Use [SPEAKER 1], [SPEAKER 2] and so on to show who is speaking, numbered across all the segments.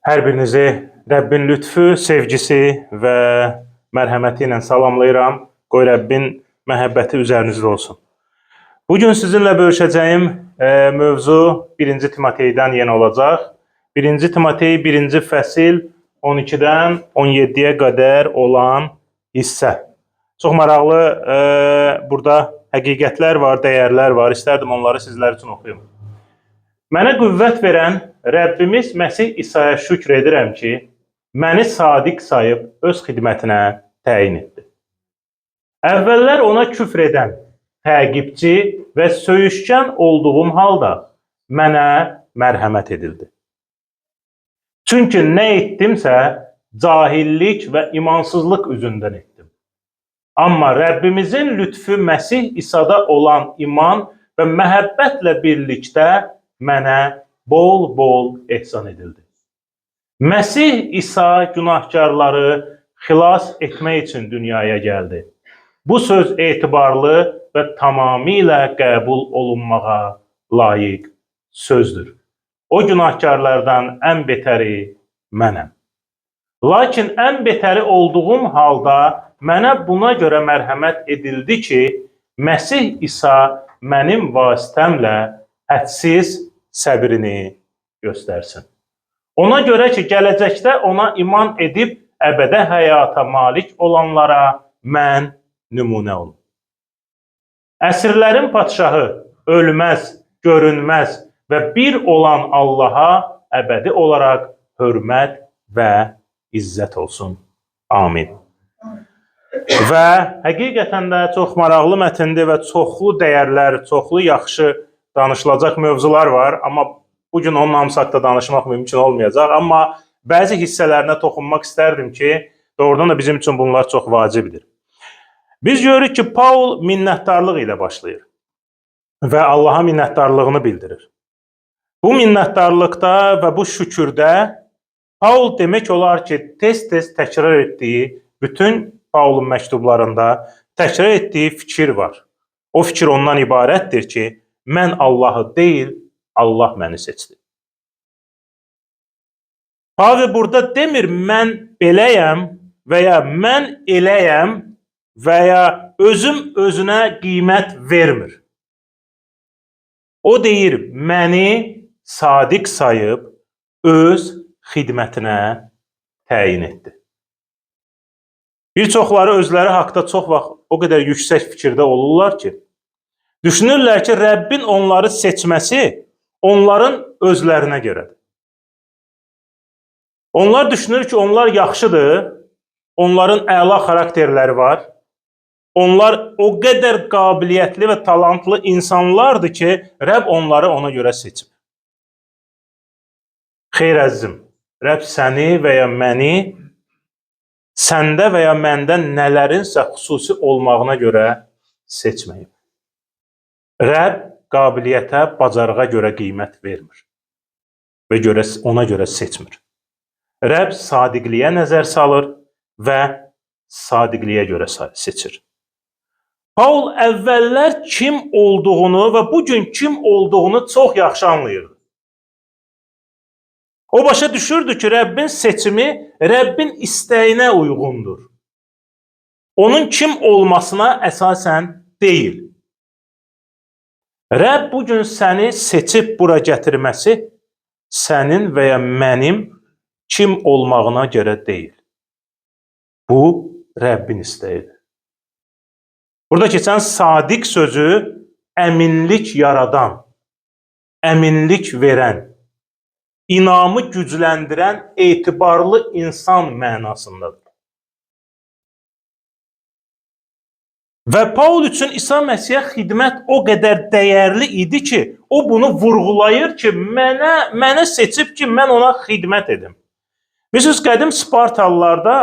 [SPEAKER 1] Hər birinizi Rəbbin lütfü, sevgisi və mərhəməti ilə salamlayıram. Qoy Rəbbin məhəbbəti üzərinizdə olsun. Bugün sizinlə bölüşəcəyim mövzu 1-ci Timoteydən yenə olacaq. 1-ci Timotey 1-ci fəsil 12-dən 17-yə qədər olan hissə. Çox maraqlı burada həqiqətlər var, dəyərlər var. İstərdim onları sizlər üçün oxuyum. Mənə qüvvət verən Rəbbimiz Məsih İsa'ya şükr edirəm ki, məni sadiq sayıb öz xidmətinə təyin etdi. Əvvəllər ona küfr edən, təqibçi və söyüşkən olduğum halda mənə mərhəmət edildi. Çünki nə etdimsə, cahillik və imansızlıq üzündən etdim. Amma Rəbbimizin lütfü Məsih İsa'da olan iman və məhəbbətlə birlikdə mənə bol-bol ehsan edildi. Məsih İsa günahkarları xilas etmək üçün dünyaya gəldi. Bu söz etibarlı və tamamilə qəbul olunmağa layiq sözdür. O günahkarlardan ən betəri mənəm. Lakin ən betəri olduğum halda mənə buna görə mərhəmət edildi ki, Məsih İsa mənim vasitəmlə hədsiz səbrini göstərsin. Ona görə ki, gələcəkdə ona iman edib əbədə həyata malik olanlara mən nümunə olum. Əsrlərin padşahı, ölməz, görünməz və bir olan Allaha əbədi olaraq hörmət və izzət olsun. Amin. Və həqiqətən də çox maraqlı mətndir və çoxlu dəyərlər, çoxlu yaxşı danışılacaq mövzular var, amma bugün onun hamısı haqqında danışmaq mümkün olmayacaq. Amma bəzi hissələrinə toxunmaq istərdim ki, doğrudan da bizim üçün bunlar çox vacibdir. Biz görürük ki, Paul minnətdarlıq ilə başlayır və Allaha minnətdarlığını bildirir. Bu minnətdarlıqda və bu şükürdə Paul demək olar ki, tez-tez təkrar etdiyi, bütün Paulun məktublarında təkrar etdiyi fikir var. O fikir ondan ibarətdir ki, mən Allahı deyil, Allah məni seçdi. Pavel burada demir, mən beləyəm və ya mən eləyəm və ya özüm özünə qiymət vermir. O deyir, məni sadiq sayıb öz xidmətinə təyin etdi. Bir çoxları özləri haqda çox vaxt o qədər yüksək fikirdə olurlar ki, düşünürlər ki, Rəbbin onları seçməsi onların özlərinə görədir. Onlar düşünür ki, onlar yaxşıdır, onların əla xarakterləri var, onlar o qədər qabiliyyətli və talantlı insanlardır ki, Rəbb onları ona görə seçib. Xeyr əzizim, Rəbb səni və ya məni səndə və ya məndə nələrinsə xüsusi olmağına görə seçməyib. Rəbb qabiliyyətə, bacarığa görə qiymət vermir və ona görə seçmir. Rəbb sadiqliyə nəzər salır və sadiqliyə görə seçir. Paul əvvəllər kim olduğunu və bugün kim olduğunu çox yaxşı anlayırdı. O başa düşürdü ki, Rəbbin seçimi Rəbbin istəyinə uyğundur. Onun kim olmasına əsasən deyil. Rəbb bugün səni seçib bura gətirməsi sənin və ya mənim kim olmağına görə deyil. Bu, Rəbbin istəyidir. Burada keçən sadiq sözü əminlik yaradan, əminlik verən, inamı gücləndirən etibarlı insan mənasındadır. Və Paul üçün İsa Məsihə xidmət o qədər dəyərli idi ki, o bunu vurğulayır ki, mənə seçib ki, mən ona xidmət edim. Bilirsiniz, qədim Spartalılarda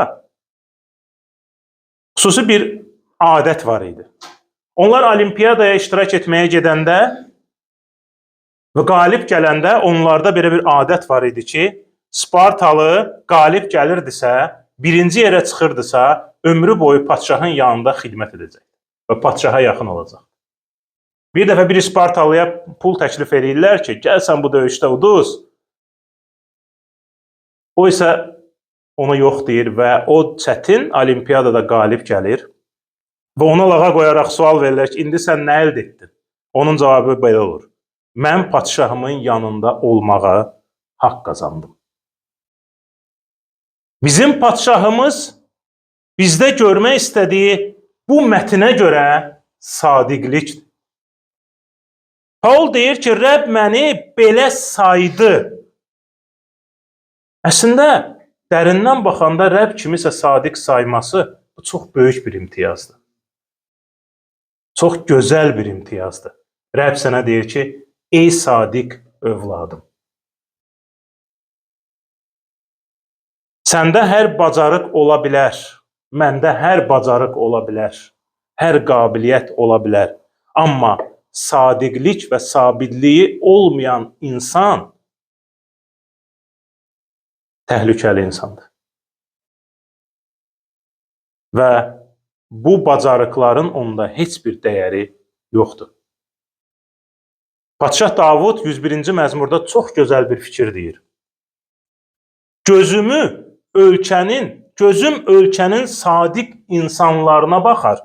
[SPEAKER 1] xüsusi bir adət var idi. Onlar olimpiyadaya iştirak etməyə gedəndə və qalib gələndə onlarda belə bir adət var idi ki, Spartalı qalib gəlirdisə, birinci yerə çıxırdısa, ömrü boyu padşahın yanında xidmət edəcək və padşaha yaxın olacaq. Bir dəfə bir Spartalıya pul təklif edirlər ki, gəl sən bu döyüşdə uduz, O isə ona yox deyir və o çətin olimpiyadada qalib gəlir və ona lağa qoyaraq sual verirlər ki, indi sən nə əldə etdin? Onun cavabı belə olur. Mən padşahımın yanında olmağa haqq qazandım. Bizim padşahımız bizdə görmək istədiyi bu mətnə görə sadiqlikdir. Paul deyir ki, Rəbb məni belə saydı. Əslində, dərindən baxanda Rəbb kimisə sadiq sayması bu çox böyük bir imtiyazdır. Çox gözəl bir imtiyazdır. Rəbb sənə deyir ki, ey sadiq övladım. Səndə hər bacarıq ola bilər, məndə hər bacarıq ola bilər, hər qabiliyyət ola bilər. Amma sadiqlik və sabitliyi olmayan insan təhlükəli insandır. Və bu bacarıqların onda heç bir dəyəri yoxdur. Padşah Davud 101-ci məzmurda çox gözəl bir fikir deyir. Gözüm ölkənin sadiq insanlarına baxar.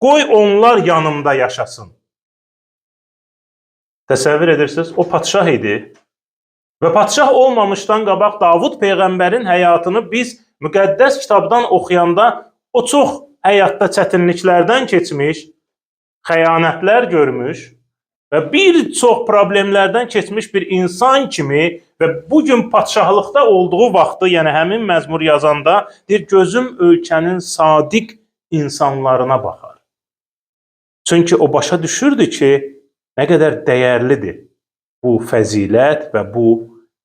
[SPEAKER 1] Qoy onlar yanımda yaşasın. Təsəvvür edirsiniz, o padşah idi. Və padşah olmamışdan qabaq Davud peyğəmbərin həyatını biz müqəddəs kitabdan oxuyanda o çox həyatda çətinliklərdən keçmiş, xəyanətlər görmüş və bir çox problemlərdən keçmiş bir insan kimi və bugün padşahlıqda olduğu vaxtı, yəni həmin məzmur yazanda deyir, gözüm ölkənin sadiq insanlarına baxar. Çünki o başa düşürdü ki, nə qədər dəyərlidir bu fəzilət və bu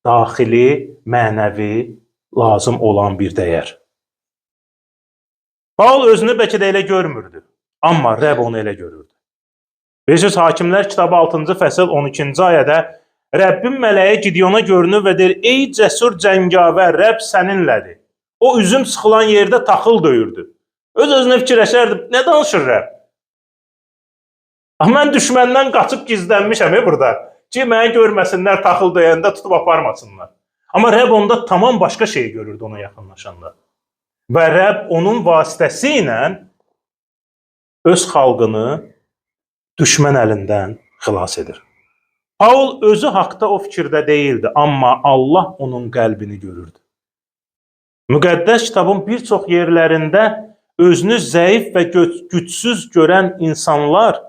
[SPEAKER 1] daxili, mənəvi lazım olan bir dəyər. Paul özünü bəlkə də elə görmürdü, amma Rəbb onu elə görürdü. Bilirsiniz, Hakimlər kitabı 6-cı fəsil 12-ci ayədə Rəbbin mələyi Gideona görünür və deyir, ey cəsur cəngavər, Rəbb səninlədir. O üzüm sıxılan yerdə taxıl döyürdü. Öz-özünə fikirləşərdi, nə danışır Rəbb? Mən düşməndən qaçıb gizlənmişəm burada ki, məni görməsinlər, taxıl döyəndə tutub aparmasınlar. Amma Rəbb onda tamam başqa şey görürdü ona yaxınlaşanda. Və Rəbb onun vasitəsi ilə öz xalqını düşmən əlindən xilas edir. Paul özü haqda o fikirdə deyildi, amma Allah onun qəlbini görürdü. Müqəddəs kitabın bir çox yerlərində özünü zəif və gücsüz görən insanlar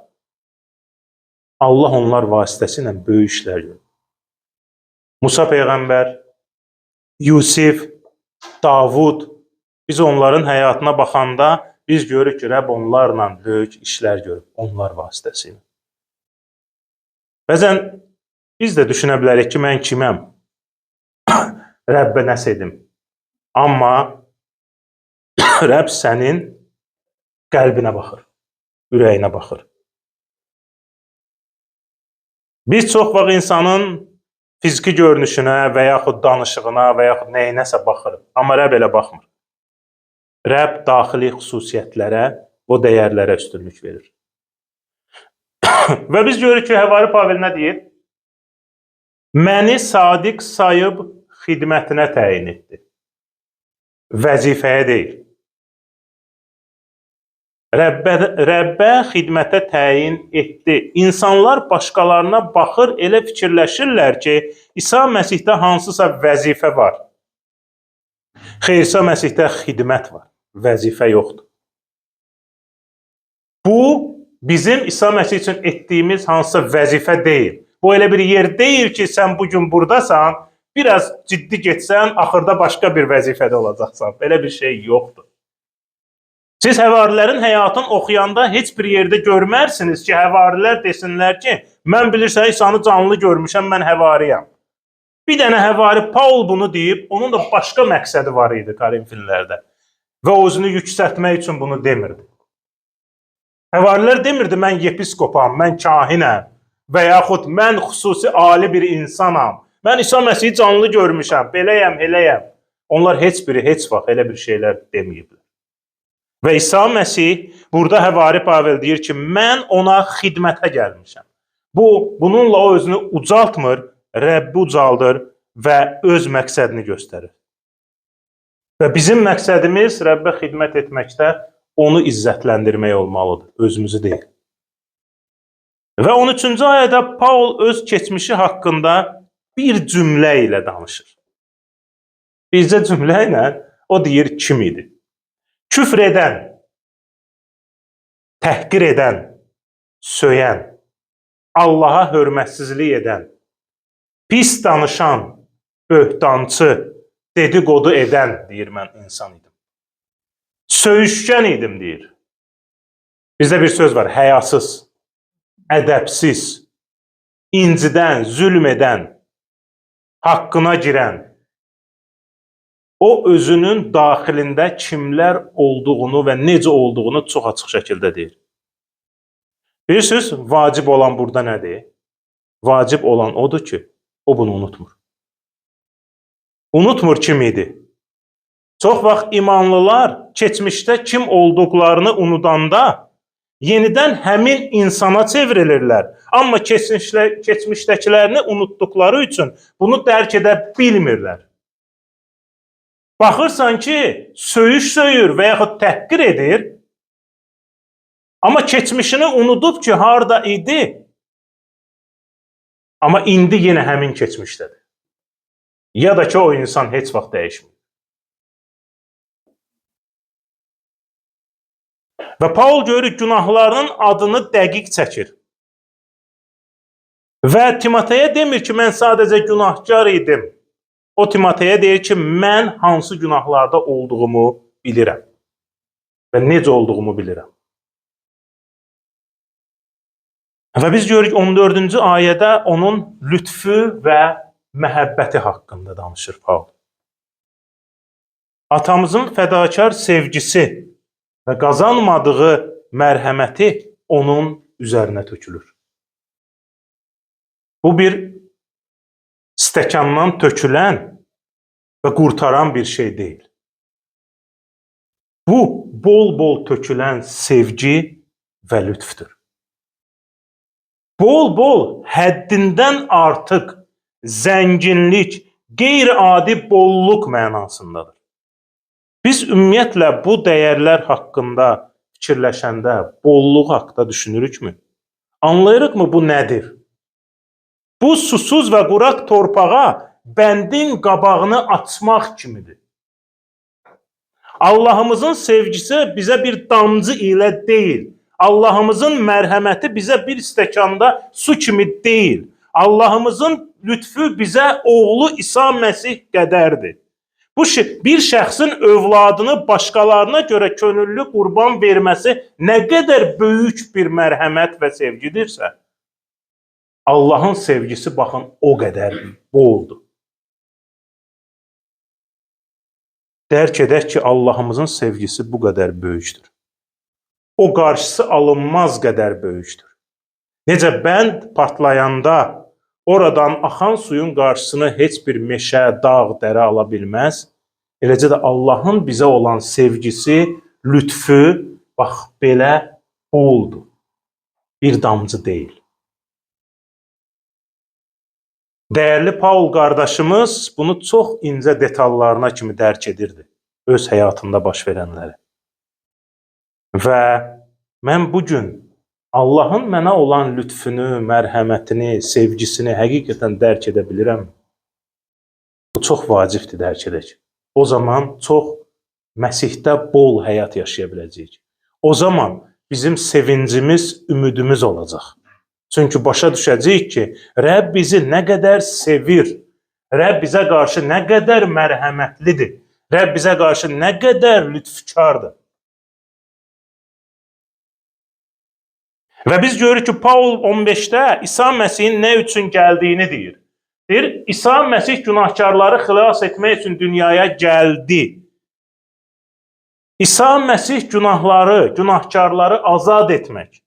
[SPEAKER 1] Allah onlar vasitəsilə böyük işlər görür. Musa peyğəmbər, Yusif, Davud, biz onların həyatına baxanda biz görürük ki, Rəbb onlarla böyük işlər görür, onlar vasitəsilə. Bəzən biz də düşünə bilərik ki, mən kiməm? Rəbbə nəsə edim. Amma Rəbb sənin qəlbinə baxır, ürəyinə baxır. Biz çox vaxt insanın fiziki görünüşünə və yaxud danışığına və yaxud nəyinəsə baxırıq. Amma Rəbb elə baxmır. Rəbb daxili xüsusiyyətlərə, o dəyərlərə üstünlük verir. Və biz görürük ki, Həvari Pavel nə deyir? Məni sadiq sayıb xidmətinə təyin etdi. Vəzifəyə deyil. Rəbbə xidmətə təyin etdi. İnsanlar başqalarına baxır, elə fikirləşirlər ki, İsa Məsihdə hansısa vəzifə var. Xeyr, İsa Məsihdə xidmət var, vəzifə yoxdur. Bu, bizim İsa Məsih üçün etdiyimiz hansısa vəzifə deyil. Bu elə bir yer deyil ki, sən bugün buradasan, biraz ciddi getsən, axırda başqa bir vəzifədə olacaqsan. Belə bir şey yoxdur. Siz həvarilərin həyatını oxuyanda heç bir yerdə görmərsiniz ki, həvarilər desinlər ki, mən bilirsən, İsanı canlı görmüşəm, mən həvariyəm. Bir dənə həvari Paul bunu deyib, onun da başqa məqsədi var idi Korinfinlərdə. Və özünü yüksəltmək üçün bunu demirdi. Həvarilər demirdi, mən yepiskopam, mən kahinəm və yaxud mən xüsusi ali bir insanam. Mən İsa Məsihi canlı görmüşəm, beləyəm, eləyəm. Onlar heç biri, heç vaxt elə bir şeylər deməyiblər. Və İsa Məsih burada Həvari Pavel deyir ki, mən ona xidmətə gəlmişəm. Bununla o özünü ucaltmır, Rəbbi ucaldır və öz məqsədini göstərir. Və bizim məqsədimiz Rəbbə xidmət etməkdə onu izzətləndirmək olmalıdır, özümüzü deyil. Və 13-cü ayədə Paul öz keçmişi haqqında bir cümlə ilə danışır. Bircə cümlə ilə o deyir kim idi? Küfr edən, təhqir edən, söyən, Allaha hörmətsizlik edən, pis danışan, böhtancı, dedikodu edən deyir mən insan idim. Söyüşkən idim deyir. Bizdə bir söz var, həyasız, ədəbsiz, incidən, zülm edən, haqqına girən. O özünün daxilində kimlər olduğunu və necə olduğunu çox açıq şəkildə deyir. Bilirsiniz, vacib olan burada nədir? Vacib olan odur ki, o bunu unutmur. Unutmur kim idi. Çox vaxt imanlılar keçmişdə kim olduqlarını unudanda yenidən həmin insana çevrilirlər. Amma keçmişdəkilərini unutduqları üçün bunu dərk edə bilmirlər. Baxırsan ki, söyüş söyür və yaxud təhqir edir, amma keçmişini unudub ki, harada idi, amma indi yenə həmin keçmişdədir. Ya da ki, o insan heç vaxt dəyişmir. Və Paul görür, günahlarının adını dəqiq çəkir. Və Timoteyə demir ki, mən sadəcə günahkar idim. O Timoteyə deyir ki, mən hansı günahlarda olduğumu bilirəm. Və necə olduğumu bilirəm. Və biz görürük 14-cü ayədə onun lütfü və məhəbbəti haqqında danışır Paul. Atamızın fədakar sevgisi və qazanmadığı mərhəməti onun üzərinə tökülür. Bu bir stəkandan tökülən və qurtaran bir şey deyil. Bu, bol-bol tökülən sevgi və lütfdür. Bol-bol, həddindən artıq zənginlik, qeyri-adi bolluq mənasındadır. Biz ümumiyyətlə bu dəyərlər haqqında fikirləşəndə bolluq haqqında düşünürükmü? Anlayırıqmı bu nədir? Bu susuz və quraq torpağa bəndin qabağını açmaq kimidir. Allahımızın sevgisi bizə bir damcı ilə deyil. Allahımızın mərhəməti bizə bir stəkanda su kimi deyil. Allahımızın lütfü bizə oğlu İsa Məsih qədərdir. Bu bir şəxsin övladını başqalarına görə könüllü qurban verməsi nə qədər böyük bir mərhəmət və sevgidirsə, Allahın sevgisi baxın o qədər boldur. Dərk edək ki, Allahımızın sevgisi bu qədər böyükdür. O qarşısı alınmaz qədər böyükdür. Necə bənd partlayanda oradan axan suyun qarşısını heç bir meşə, dağ, dərə ala bilməz. Eləcə də Allahın bizə olan sevgisi, lütfü, bax, belə boldur. Bir damcı deyil. Dəyərli Paul qardaşımız bunu çox incə detallarına kimi dərk edirdi, öz həyatında baş verənləri. Və mən bugün Allahın mənə olan lütfünü, mərhəmətini, sevgisini həqiqətən dərk edə bilirəm. Bu çox vacibdir dərk edək. O zaman çox Məsihdə bol həyat yaşaya biləcəyik. O zaman bizim sevincimiz, ümidimiz olacaq. Çünki başa düşəcəyik ki, Rəbb bizi nə qədər sevir, Rəbb bizə qarşı nə qədər mərhəmətlidir, Rəbb bizə qarşı nə qədər lütfkardır. Və biz görürük ki, Paul 15-də İsa Məsihin nə üçün gəldiyini deyir. Deyir, İsa Məsih günahkarları xilas etmək üçün dünyaya gəldi. İsa Məsih günahkarları azad etmək,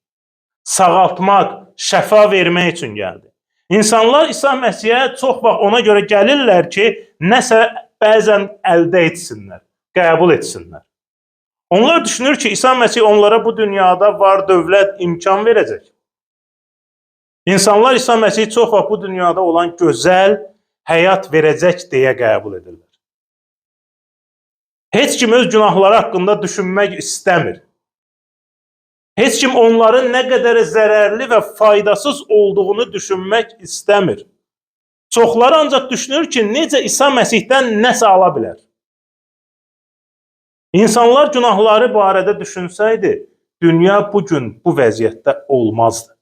[SPEAKER 1] sağaltmaq, şəfa vermək üçün gəldi. İnsanlar İsa Məsihə çox vaxt ona görə gəlirlər ki, nəsə bəzən əldə etsinlər, qəbul etsinlər. Onlar düşünür ki, İsa Məsih onlara bu dünyada var dövlət, imkan verəcək. İnsanlar İsa Məsih çox vaxt bu dünyada olan gözəl həyat verəcək deyə qəbul edirlər. Heç kim öz günahları haqqında düşünmək istəmir. Heç kim onların nə qədər zərərli və faydasız olduğunu düşünmək istəmir. Çoxları ancaq düşünür ki, necə İsa Məsihdən nəsə ala bilər. İnsanlar günahları barədə düşünsəydi, dünya bugün bu vəziyyətdə olmazdı.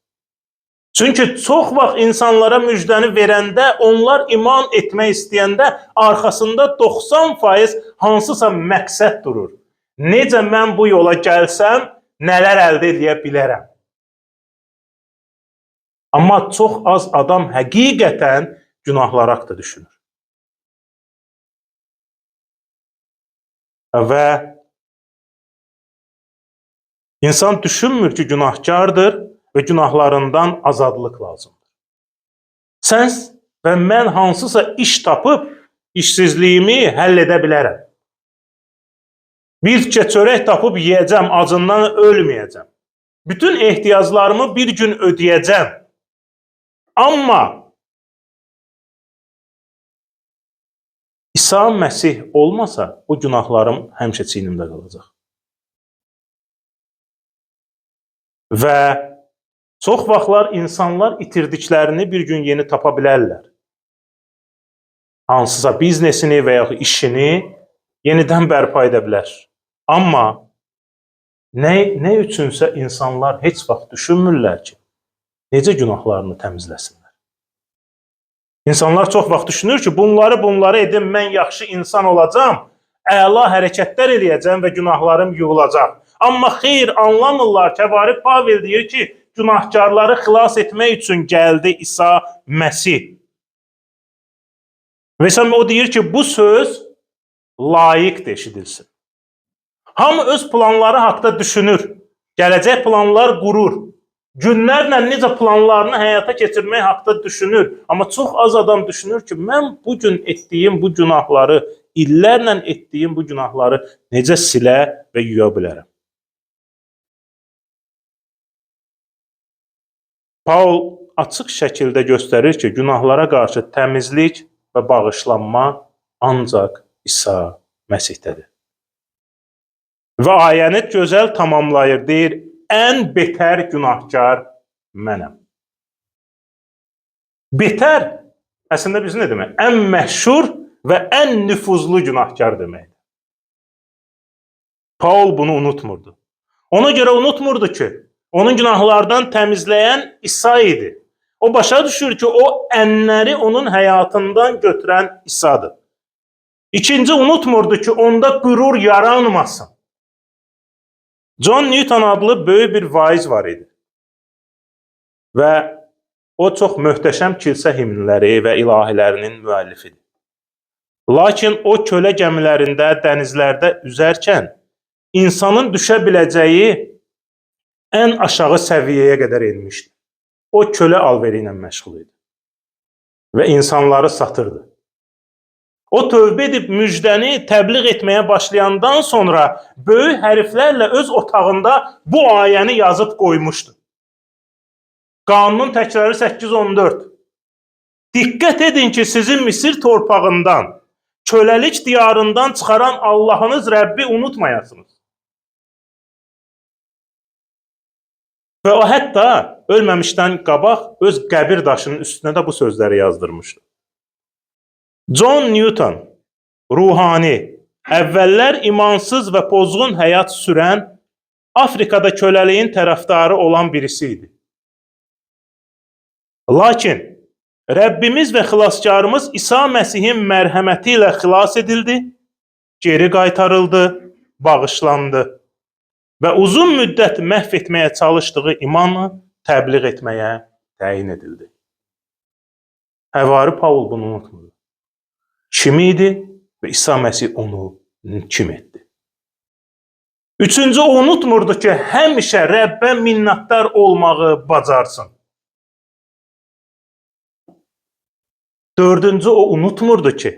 [SPEAKER 1] Çünki çox vaxt insanlara müjdəni verəndə, onlar iman etmək istəyəndə arxasında 90% hansısa məqsəd durur. Necə mən bu yola gəlsəm, nələr əldə edə bilərəm? Amma çox az adam həqiqətən günahlar haqqında düşünür. Və insan düşünmür ki, günahkardır və günahlarından azadlıq lazımdır. Sən və mən hansısa iş tapıb, işsizliyimi həll edə bilərəm. Bir tikə çörək tapıb yeyəcəm, acından ölməyəcəm. Bütün ehtiyaclarımı bir gün ödəyəcəm. Amma İsa Məsih olmasa, bu günahlarım həmişə çiynimdə qalacaq. Və çox vaxtlar insanlar itirdiklərini bir gün yeni tapa bilərlər. Hansısa biznesini və ya işini yenidən bərpa edə bilər. Amma nə üçünsə insanlar heç vaxt düşünmürlər ki, necə günahlarını təmizləsinlər. İnsanlar çox vaxt düşünür ki, bunları edim, mən yaxşı insan olacam, əla hərəkətlər eləyəcəm və günahlarım yuyulacaq. Amma xeyr, anlamırlar ki, Həvari Pavel deyir ki, günahkarları xilas etmək üçün gəldi İsa Məsih. Və o deyir ki, bu söz layiqdir eşidilsin. Hamı öz planları haqqında düşünür, gələcək planlar qurur. Günlərlə necə planlarını həyata keçirmək haqqında düşünür. Amma çox az adam düşünür ki, mən bugün etdiyim bu günahları, illərlə etdiyim bu günahları necə silə və yuya bilərəm. Paul açıq şəkildə göstərir ki, günahlara qarşı təmizlik və bağışlanma ancaq İsa Məsihdədir. Və ayəni gözəl tamamlayır, deyir, ən betər günahkar mənəm. Betər, əslində biz nə demək? Ən məşhur və ən nüfuzlu günahkar deməkdir. Paul bunu unutmurdu. Ona görə unutmurdu ki, onun günahlardan təmizləyən İsa idi. O başa düşür ki, o ənləri onun həyatından götürən İsadır. İkinci, unutmurdu ki, onda qürur yaranmasın. John Newton adlı böyük bir vaiz var idi. Və o çox möhtəşəm kilsə himnləri və ilahilərinin müəllifidir. Lakin o kölə gəmilərində, dənizlərdə üzərkən insanın düşə biləcəyi ən aşağı səviyyəyə qədər enmişdi. O kölə alveri ilə məşğul idi və insanları satırdı. O tövbə edib müjdəni təbliğ etməyə başlayandan sonra böyük hərflərlə öz otağında bu ayəni yazıb qoymuşdu. Qanunun təkrarı 8:14. Diqqət edin ki, sizi Misir torpağından, köləlik diyarından çıxaran Allahınız Rəbbi unutmayasınız. Və o hətta ölməmişdən qabaq öz qəbir daşının üstünə də bu sözləri yazdırmışdı. John Newton, ruhani, əvvəllər imansız və pozğun həyat sürən, Afrikada köləliyin tərəfdarı olan birisi idi. Lakin Rəbbimiz və xilaskarımız İsa Məsihin mərhəməti ilə xilas edildi, geri qaytarıldı, bağışlandı və uzun müddət məhv etməyə çalışdığı imanı təbliğ etməyə təyin edildi. Həvari Paul bunu unutmur. Kim idi və İsa Məsih onu kim etdi? Üçüncü, o unutmurdu ki, həmişə Rəbbə minnətdar olmağı bacarsın. Dördüncü, o unutmurdu ki,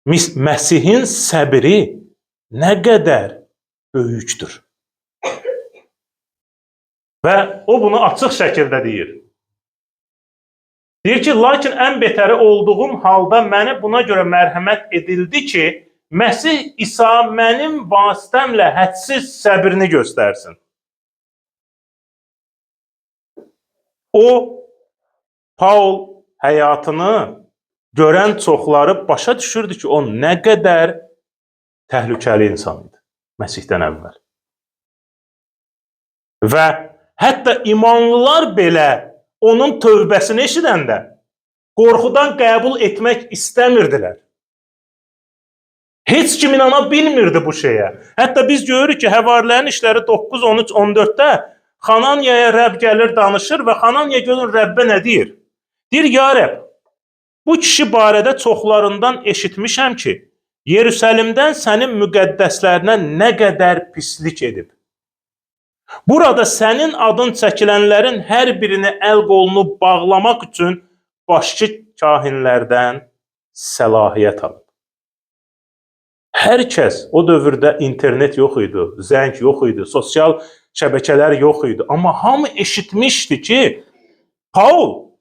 [SPEAKER 1] Məsihin səbri nə qədər böyükdür. Və o bunu açıq şəkildə deyir. Deyir ki, lakin ən betəri olduğum halda mənə buna görə mərhəmət edildi ki, Məsih İsa mənim vasitəmlə hədsiz səbrini göstərsin. O, Paul həyatını görən çoxları başa düşürdü ki, o nə qədər təhlükəli insan idi Məsihdən əvvəl. Və hətta imanlılar belə onun tövbəsini eşidəndə qorxudan qəbul etmək istəmirdilər. Heç kim inana bilmirdi bu şeyə. Hətta biz görürük ki, Həvarilərin işləri 9, 13, 14-də Xananyaya Rəbb gəlir, danışır və Xananya görür Rəbbə nə deyir? Deyir, ya Rəbb, bu kişi barədə çoxlarından eşitmişəm ki, Yerusəlimdən sənin müqəddəslərinə nə qədər pislik edib. Burada sənin adın çəkilənlərin hər birini əl qolunu bağlamaq üçün başçı kahinlərdən səlahiyyət alıb. Hər kəs o dövrdə internet yox idi, zəng yox idi, sosial şəbəkələr yox idi. Amma hamı eşitmişdi ki, Paul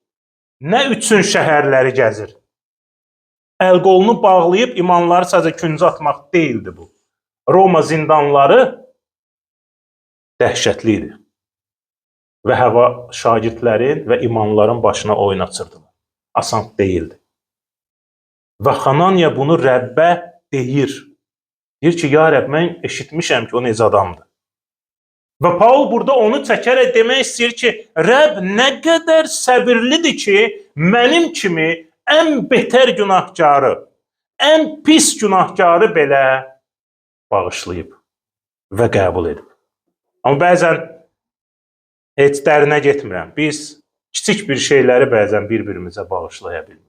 [SPEAKER 1] nə üçün şəhərləri gəzir? Əl qolunu bağlayıb imanları sadəcə küncə atmaq deyildi bu. Roma zindanları dəhşətli idi. Və hava şagirdlərin və imanların başına oynatırdılar. Asan deyildi. Və Xananya bunu Rəbbə deyir. Deyir ki, ya Rəbb, mən eşitmişəm ki, o necə adamdır. Və Paul burada onu çəkərək demək istəyir ki, Rəbb nə qədər səbirlidir ki, mənim kimi ən betər günahkarı, ən pis günahkarı belə bağışlayıb və qəbul edib. Amma bəzən heç dərinə getmirəm. Biz kiçik bir şeyləri bəzən bir-birimizə bağışlaya bilmirik.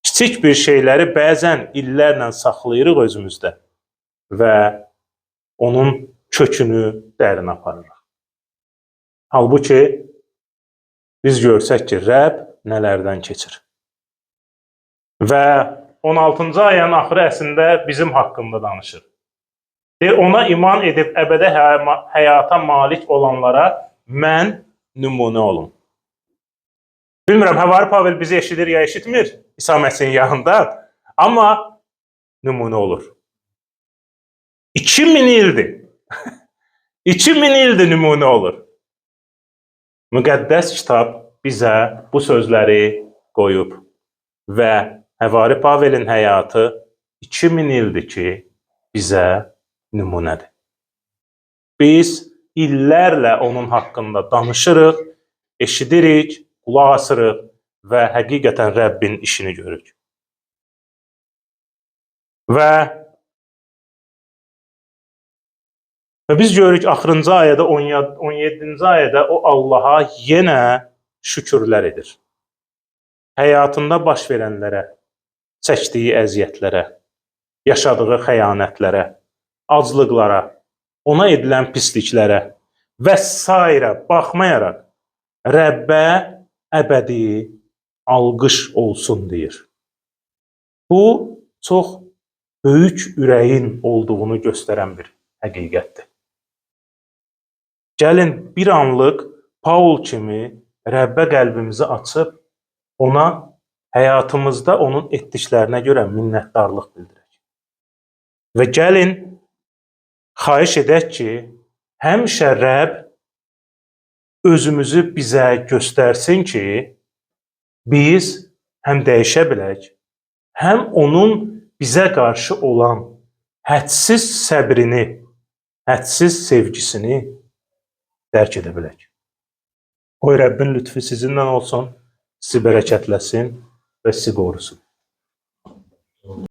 [SPEAKER 1] Kiçik bir şeyləri bəzən illərlə saxlayırıq özümüzdə və onun kökünü dərin aparırıq. Halbuki biz görsək ki, Rəbb nələrdən keçir. Və 16-cı ayənin axırı əslində bizim haqqında danışır. Ona iman edib əbədi həyata malik olanlara mən nümunə olum. Bilmirəm, Həvari Pavel bizi eşidir ya eşitmir İsa Məsihin yanında, amma nümunə olur. 2000 ildir. 2000 ildir nümunə olur. Müqəddəs kitab bizə bu sözləri qoyub və Həvari Pavelin həyatı 2000 ildir ki, bizə nümunədir. Biz illərlə onun haqqında danışırıq, eşidirik, qulaq asırıq və həqiqətən Rəbbin işini görürük. Və biz görürük axırıncı ayədə, 17-ci ayədə o Allaha yenə şükürlər edir. Həyatında baş verənlərə, çəkdiyi əziyyətlərə, yaşadığı xəyanətlərə, aclıqlara, ona edilən pisliklərə və s. baxmayaraq Rəbbə əbədi alqış olsun deyir. Bu, çox böyük ürəyin olduğunu göstərən bir həqiqətdir. Gəlin bir anlıq Paul kimi Rəbbə qəlbimizi açıb, ona həyatımızda onun etdiklərinə görə minnətdarlıq bildirək. Və gəlin xahiş edək ki, həmişə Rəbb özümüzü bizə göstərsin ki, biz həm dəyişə bilək, həm onun bizə qarşı olan hədsiz səbrini, hədsiz sevgisini dərk edə bilək. Qoy Rəbbin lütfü sizinlə olsun, sizi bərəkətləsin və sizi qorusun.